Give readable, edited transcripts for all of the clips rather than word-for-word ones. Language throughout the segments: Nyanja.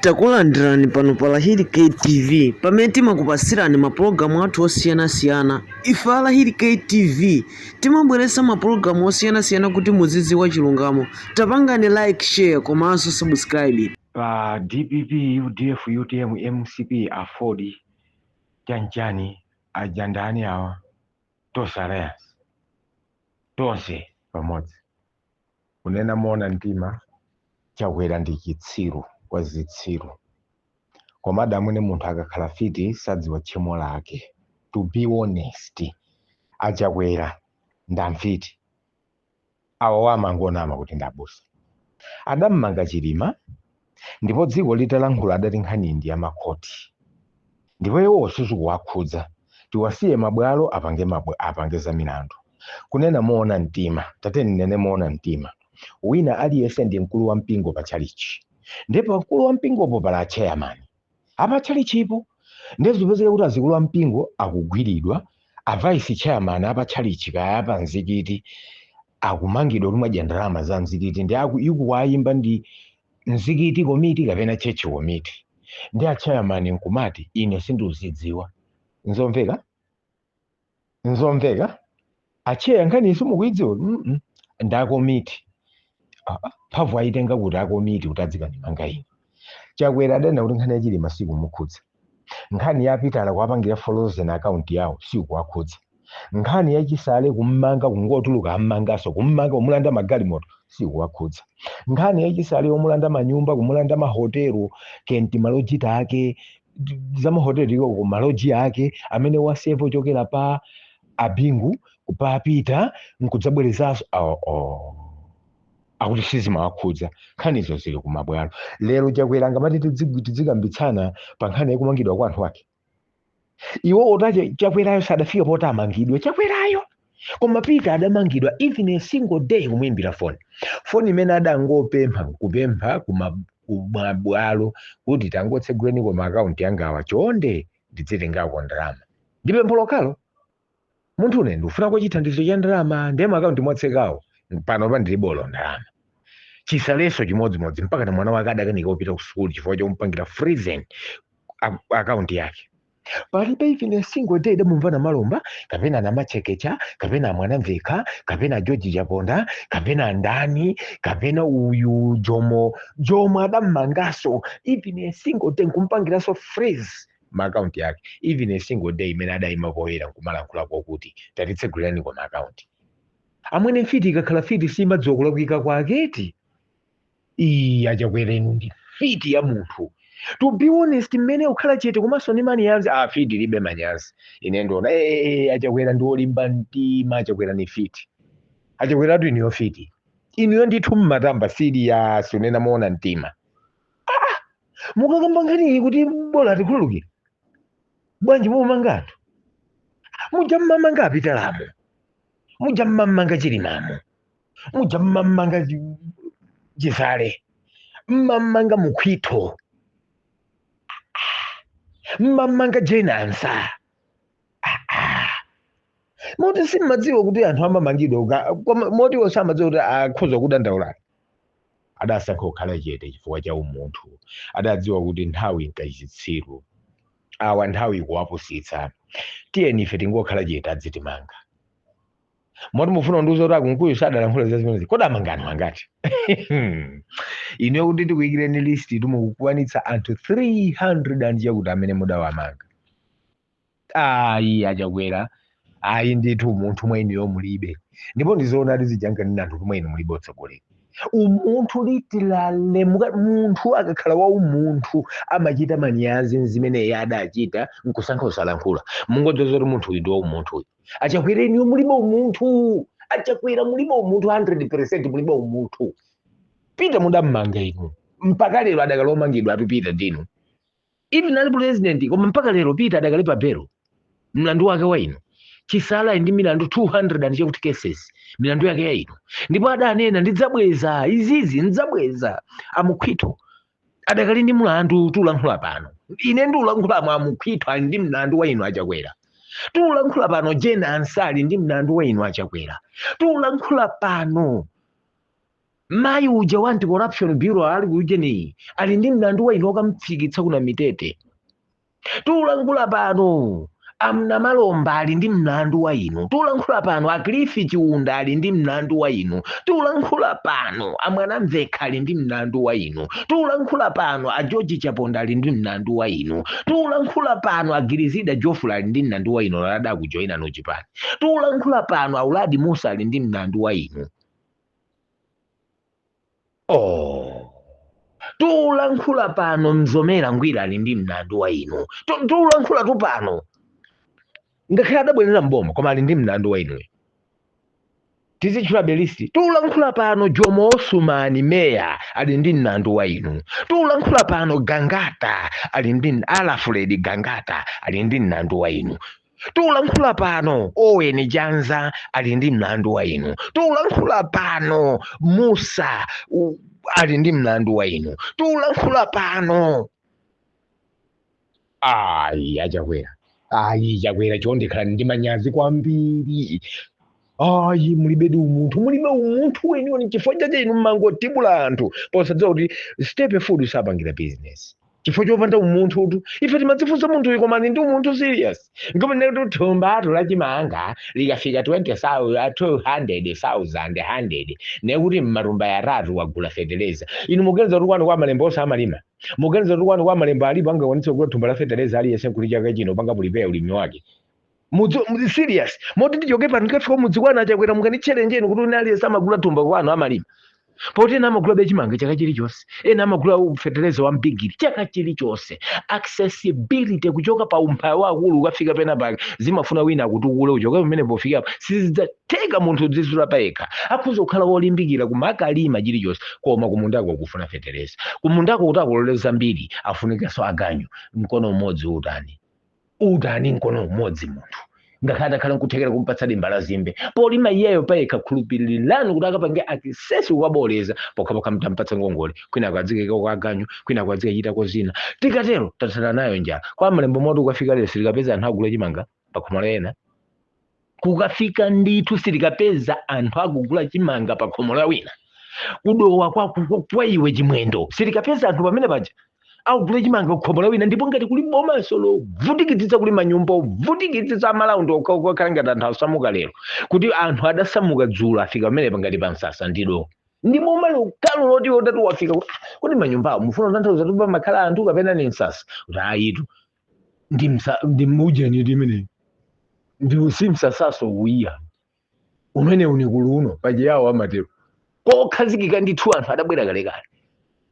Takulandirani pano pa Lahiri KTV pamene timakupasirani mapulogalamu athu osiyanasiyana. Ife a Lahiri KTV timabweretsa mapulogalamu osiyanasiyana kuti muzidziwa chilungamo. Tapangani like, share komanso subscribe. DPP, UDF, UTM, MCP, Afodi, Chanchani, Ajandani awa, Tosarayas, Tose, pamodzi. Unena mona ntima, chawera ndi chitsiru, kwa zitsiru. Kwa madamu ne muntu akakhala fiti, sadziwa tchimo lake. To be honest, achawera, ndamfiti. Awa wamangonama kuti ndabusa. Adamu manga chilima, ndipo dziko litalankhula adati nkhani ndi amakhoti. Ndipo iwo susu wakhudza tiwasiye mabwalo apange za milandu. Kunena moona mtima, tateni nene moona mtima. Wina aliyense ndi mkulu wa mpingo pa chalichi. Ndipo mkulu wa mpingopo pala chairman. Apa chalichipo ndezipezeka kuti azikulu wa mpingo akugwiridwa, a vice chairman apa chalichi kaya apa mzikiti akumangidwa kumwe ndalama za mzikiti ndi ikuwayimba ndi mzikiti komiti kapena church komiti. Ndi a chairman nkumati ine sindizidziwa. Nzomveka? Acheya nkhani isu mukuidziwa? Nda komiti. Mphamvu ayitenga kuti akomiti utadzika ndi manga ino. Chakwera adana kuti nkhani yachili masiku mukhudza. Nkhani yapitala kuwapangira follows na account yawo siku kuwakhudza. Nkhani yachisale kummanga kungotuluka ammangaso kummanga kumulanda magalimoto siku kuwakhudza. Nkhani yachisale omulanda manyumba kumulanda mahotelo kenti maloji ake za mahotelo iko ku maloji ake amene wasevo chokera pa abingu kupapita nkudzabwerezaso akuti sizima wakhudza. Nkhani izo zili kumabwalo. Lero chakwera ngamati tidzikambitsana pa nkhani yakumangidwa kwa anthu ake. Iwo otache chakwerayo sadafika poti amangidwe chakwerayo. Koma Peter adamangidwa even a single day kumuimbira phone. Phone imene kupempha kumabwalo kuti tangotseguleni kwa account yanga awa chonde ndidzitengako ndalama. Ndipe mpolokalo. Munthu une ufuna kuchithandizo cha ndalama ndiye account mwatsekawo pano pa ndilibolo ndalama. Chisaleso chimodzimodzi mpaka na mwana wake adakanika kupita ku school chifukwa chomupangira freezing account yake. Palibe even a single day damumva na malomba kapena na machekecha kapena mwana mveka kapena George Japonda kapena ndani kapena uyu Jomo adamangaso even a single day kumpangiranso freeze ma account yake. Even a single day imene adayima poyera nkumalankhula kuti tatitsegulirani kwa account. Amwene mfiti ikakhala fiti simadziwa kulakwika kwake eti. Achakwera inu ndi fiti ya munthu. To be honest, mmene ukhala chete komanso ni manyazi fiti libe manyazi. Ine ndona achakwera ndi olimba mtima, achakwera ni fiti. Achakwera tu iniyo fiti. Iniyo ndithu mmatamba serious unena moona mtima. Mukakamba nkhani kuti bola tikhululukire. Bwanji mumangatu. Muja mmamanga apitalamo. Muja mmamanga chilimamo. Muja mmamanga chisale. Mmamanga mukhwito. Mmamanga jenansa. Moti simadziwa kuti anthu amamangidwa moti osamadziwa kuti akhoza kudandaula. Adasankha kukhala chete chifukwa cha umunthu. Adadziwa kuti nthawi nkachitsiru. Awa nthawi ikuwapusitsa. Tiyeni ife tingokhala chete adzitimanga. Moti mufuna ndiuza kuti akunkuyu sadalankhula zazimene koda amanga anthu angati. Ine kuti tikuyikireni list tumukuwanitsa anthu 300 anje kuti amene mudawamanga. Achakwera. Ndithu munthu mwainiyo mulibe. Ndipo ndizoona tizijanga ndi anthu mwaini mulibe otsogolera. Umunthu litilale munthu akakhala wa umunthu amachita manyazi zimene yada achita nkusankha usalankhula. Mungodzoza kuti munthu uyu ndi wa umunthu uyu. Achakwera iniyo mulibe umunthu. Achakwera mulibe umunthu 100% mulibe umunthu. Peter mudammanga inu. Mpaka lero adakalomangidwa atupita ndinu. Even ali president koma mpaka lero Peter adakali pa bero. Mlandu wake wa inu. Chisala ndi milandu 200 and chakuti cases. Milandu yake ya inu. Ndipo adanena ndidzabweza izizi ndidzabweza amukhwito. Adakali ndi mlandu tulankhula pano. Ine ndiulankhula amukhwito ndi mlandu wa inu achakwera. Tulankhula pano Jena Ansali ndi mlandu wa inu achakwera. Tulankhula pano mayi uja wa anti-corruption bureau ali kujeni ali ndi mlandu wa ino okamtsikitsa kuna mitete tulankhula pano amna malomba ali ndi mlandu wa ino tulankhula pano akilifi chiunda ali ndi mlandu wa ino tulankhula pano amwana mvekha ali ndi mlandu wa ino tulankhula pano a George Chaponda ali ndi mlandu wa ino tulankhula pano a Girizida Jofula ali ndi mlandu wa ino lada kujoina no chipani tulankhula pano a Uladi Musa ali ndi mlandu wa ino tulankhula pano Mzomera Ngwira ali ndi mlandu wa ino tulankhula tu pano ngakhale adabwerera mboma koma ali ndi mlandu wa ino tizichula belisi tulankhula pano Jomo Osumani Meya ali ndi mlandu wa ino tulankhula pano Gangata ali ndi Alfred Gangata ali ndi mlandu wa ino tulankhula pano Owen Janza ali ndi mlandu wa ino tulankhula pano Musa ali ndi mlandu wa ino tulankhula pano Chakwera chondekhala ndi manyazi kwambiri mulibe umunthu weniweni chifukwa chache inu mmangotibula anthu posadziwa kuti Stepe Food sapangira business chifukwa chopanda umunthu ife timadzifunsa munthu koma ndi umunthu serious ngomene kuti thumba lachimanga likafika 200,000 nekuti mmarumba yaratu wagula fertilizer inu muganiza kuti kwanu kwa malembo osamalima muganiza kuti kwanu kwa malembo alipo angakwanitsa kugula thumba la fertilizer aliyense kuti chaka chino panga mulipe ulimi wake mudzi serious moti ndichoke pano ndikafika mudzi kwanu Achakwera mukanditchallenge kuti une aliyense amagula thumba kwanu amalima poti ena amagula bechimanga chaka chilichonse ena amagula fertilizer wa mbigiri chaka chilichonse accessibility kuchoka pa umphawi wakulu ukafika pena pake zimafuna wina kuti ukule uchoka pamene pofika sizidzateka munthu udzizula payekha akhoza kukhala wolimbikira kumakalima chilichonse koma kumundako kufuna fertilizer kumundako kuti akolole zambiri afunikanso aganyu mkono umodzi utani mkono umodzi munthu ngakhale akhala nkuthekera kumpatsa dimba la zimbe polima iyeyo payekha khulupirirani kuti akapange access kukaboleza pokhapokha mtampatsa ngongole kwina akadzikeka kukaganyu kwina akadzika chitako zina tikatero tatsala nayo njala kwa malembo moti ukafika lero silikapeza anthu agula chimanga pakhomo lena kukafika ndithu silikapeza anthu akugula chimanga pakhomo la wina kudowa kwa iwe chimwendo silikapeza anthu pamene paja akugula chimanga kukhomo la wina ndipo ngati kuli bomaso lovutikitsa kuli manyumba ovutikitsa malaundi okhala ngati anthu asamuka lero kuti anthu adasamuka dzulo afika pamene pangati pa msasa ndido ndi boma lokalo loti otati wafika kuti manyumba mufuna kutanthauza kuti pamakhala anthu kapena ni msasa kuti ayitu ndi mujeni timene ndi usimsasaso uyiya umene unikulu uno paje yawo amatero kokhazikika ndithu anthu adabwera kalekale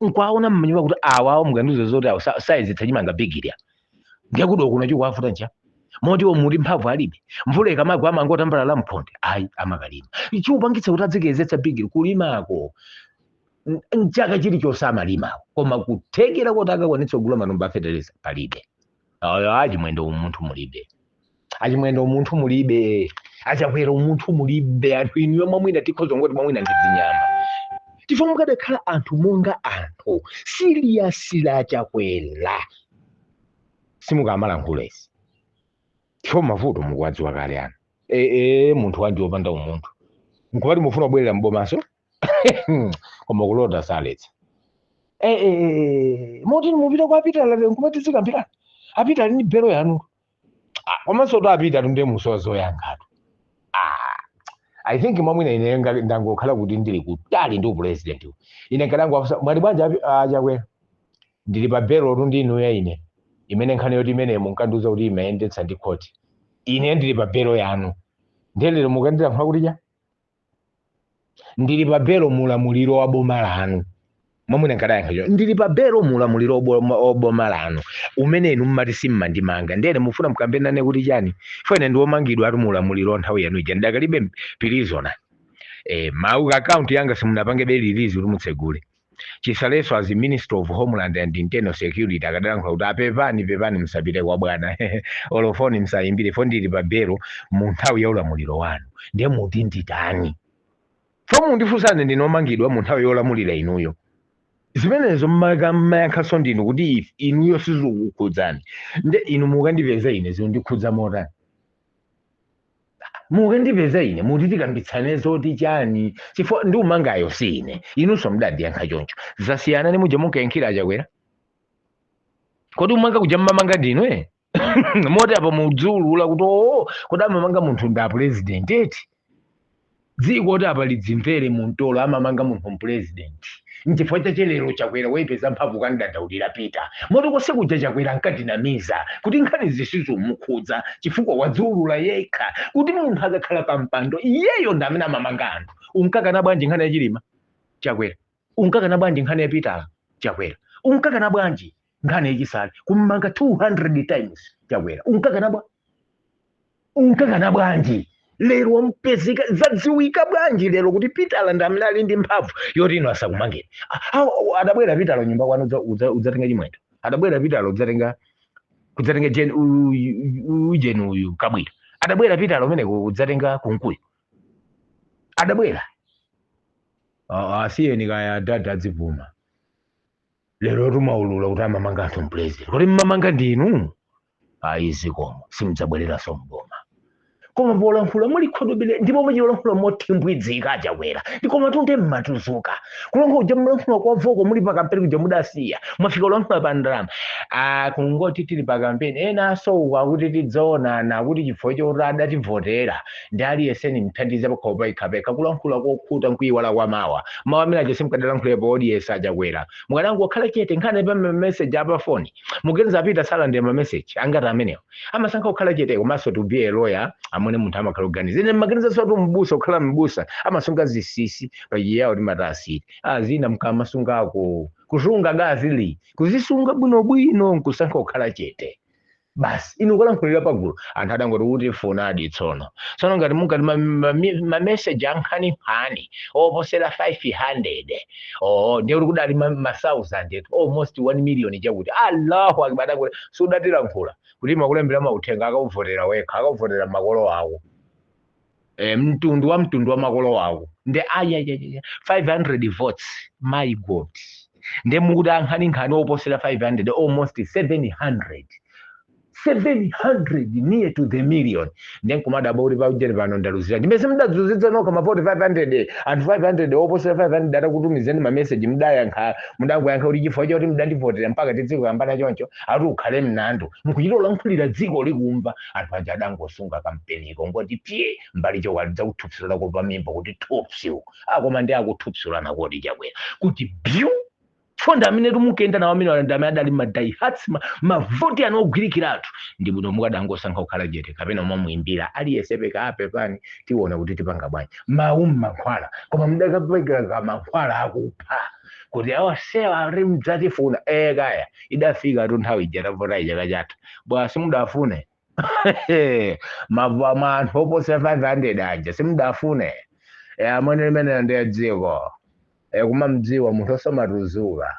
nkwaona mmanyumba kuti awawo mukanduze zoti awo size tsachimanga bigirya ngekudo kuna chiko afuta ncha moti omuti mphamvu alibe mvula ikamagwa amangotambala la mphonde ayi amakalima ichiupangitsa kuti adzikezetsa bigiri kulimako nchaka chilichonse amalimako koma kuthekera kuti akakwanitsa kugula manumba a fertilizer palibe achimwendo umunthu mulibe Achakwera umunthu mulibe anthu inuyo mwamwina tikhoza ngoti mwamwina ndi zinyama tifuna mukadakhala anthu monga anthu siriyasira Achakwera simukamalankhula isi tifo mavuto mukuwadziwa kale ana munthu wandi wopanda umunthu nkupati mufuna kubwerera mbomaso koma kulota saletsa moti mupita kwa apitala nkupati zikambirana apitali ni bero yanu komanso to apita tunde musozo yangatu I think mwamwina ine ndangokhala kuti ndili kutali ndi president ine kadango mwali bwanja Achakwera ndili pa bero tundi inu ya ine imene nkhani yoti imene munkanduza kuti imayendetsa ndi court ine ndili pa bero yanu ndelero mukandira mwa kuti ndili pa bero mulamuliro wa boma lanu mwamwina nkadayankha ndili pa bero mulamuliro wa boma lanu umene inu mmati simmandimanga ndene mufuna mkambenane kuti chani fene ndi womangidwa ati mulamuliro nthawi yanu ija ndakalibe pilizona mau account yanga simunapange release kuti mutsegule Chisaleso as Minister of Homeland and Internal Security akadalankhula kuti apepani msapite kwa bwana olofoni msayimbire fo ndili pa bero mu nthawi ya ulamuliro wanu ndiye muti nditani fo mundifunsane ndinomangidwa mu nthawi yolamulira inuyo zimenezo mmayankhaso ndinu kuti inuyo sizikukhudzani nde inu mukandipeza ine zinondikhudza motani mukandipeza ine mutitikambitsane zoti chani chifukwa ndi umangayo sine inunso mudandiyankha choncho zasiyana ni muja munkayankhira achakwera kodi umanga kuja mmamanga ndinu moti apa mudzulula kuti kodi amamanga munthu nda president eti dziko kuti apa lidzimvere muntolo amamanga munthu mpresident nchifukwa chache lero chakwera waipeza mphamvu kandidandaulira pita moti kose kuja chakwera nkadinamiza kuti nkhani zisizo mukhudza chifukwa wadzulula yekha kuti munthu akakhala pampando iyeyo ndi amene amamanga anthu unkakana bwanji nkhani yachilima chakwera unkakana bwanji nkhani yapitala chakwera unkakana bwanji nkhani yachisale kummanga 200 times chakwera unkakana bwanji lero wampezeka zadziwika bwanji lero kuti pitala ndi amene ali ndi mphamvu yoti ino asakumangeni adabwera pitala nyumba kwanu udzatenga chimwendo adabwera pitala kudzatenga jeni uyu kabwira adabwera pitala umeneko udzatenga kunkuyu adabwera asiyeni kaya dada adzivuma lero tumaulula kuti amamanga anthu mpresident kuti mmamanga ndinu ayizikomo simudzabwereranso mboma koma polankhula muli khudubile ndipo muchilankhula mothimbwidzika achakwera ndikoma tunde mmatuzuka kulankhula uja mulankhula kwa voko muli pakampeni kuja mudasiya mwafika ulankhula pa ndalama kungoti tili pakampeni ena asouka kuti tidzaonana kuti chifukwa choti adativotera ndi aliyeseni mthandize pakhopa ikhapeka kulankhula kokhuta nkuyiwala kwa mawa amene aja simukadalankhulapo audience achakwera mukadangu wakhala chete nkhani pa message apa phone mugenza apita sala ndi ma message angati amenewo amasankha kukhala chete komanso to be a lawyer amene munthu amakhala organize ine maganiza sotu mbusa kukhala mbusa amasunga zisisi pachiyawo ndi matasiti zina mkamasungako kusunga gazili kuzisunga bwinobwino nkusankha kukhala chete basi inu kulankhulira pagulu anthu adangoti kuti funa aditsono tsono ngati mungati mamessage ankhani mphani oposera 500 ndiye kuti kudali ma 1000 almost 1 million chakuti allahu akbar adangoti sudatilankhula kuti makulembera mauthenga akavotera wekha akavotera makolo awo mtundu wa makolo awo ndi 500 votes my god ndi mukuti ankhani oposera 500 almost 700 near to the million then kumada about ujeni pano ndaluzira ndimese mudadzuzidza noka ma 500 and 500 oposera 500 data kutumizeni ma message mudayankha mudangoyankha kuti chifukwa choti mudandivotera mpaka tidziko kambana choncho ati ukhale mnandu mukuchilolankhulira dziko likumva anthu aja adangosunga kampeniko ngoti pye mbali chokwadza kuthupsula kopa mimba kuti thupsiu akoma ndi akuthupsulana kodi chakwera kuti byu fonda amene tumukenda nawo amene wanda amene adali madaihatsi mavoti anogwirikiratu ndi bwino mukadangosankha kukhala chete kapena mwamuimbira aliyese pekape pani tiona kuti tipanga bwanji mawu mmankhwala koma mudakapekera mankhwala akupha kuti awasewa ari mdzatifuna kaya idafika tu nthawi ijatavota ijaka chatha bwa simudafune anthu oposera 500 aja simudafune amene limene ndiyadziko kumamdziwa munthu osamatuzula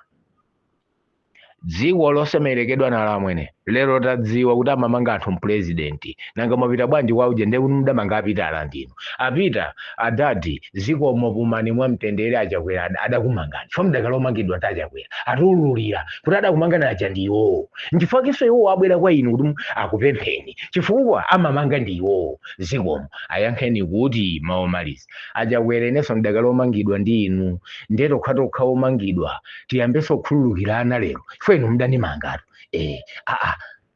dziko losemerekedwa nalo amwene lero tadziwa kuti amamanga anthu mpresident nanga mwapita bwanji kwauje ndi kuti mudamanga apita ndinu apita adadi zikomo pumani mwa mtendere achakwera adakumangani fo mdakalomangidwa tachakwera atululira kuti adakumangana aja ndiwo nchifukwa iwo abwera kwa inu kuti akupempheni chifukwa amamanga ndiwo zikomo ayankheni kuti maomaliza achakwera inenso mdakalomangidwa ndi inu ndero khatokha omangidwa tiyambeso kukhululukirana lero fo inu mdanimangatu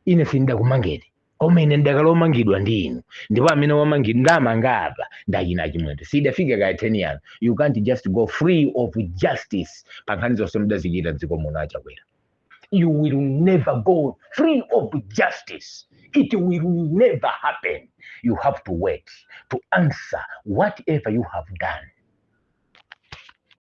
ine sindakumangeni koma ine ndakalomangidwa ndi inu ndipo amene wamangidwa ndamanga apa ndachina chimwendo sidafika ka 10 years you can't just go free of justice pankhani zonse mudazichita dziko muno achakwera you will never go free of justice it will never happen you have to wait to answer whatever you have done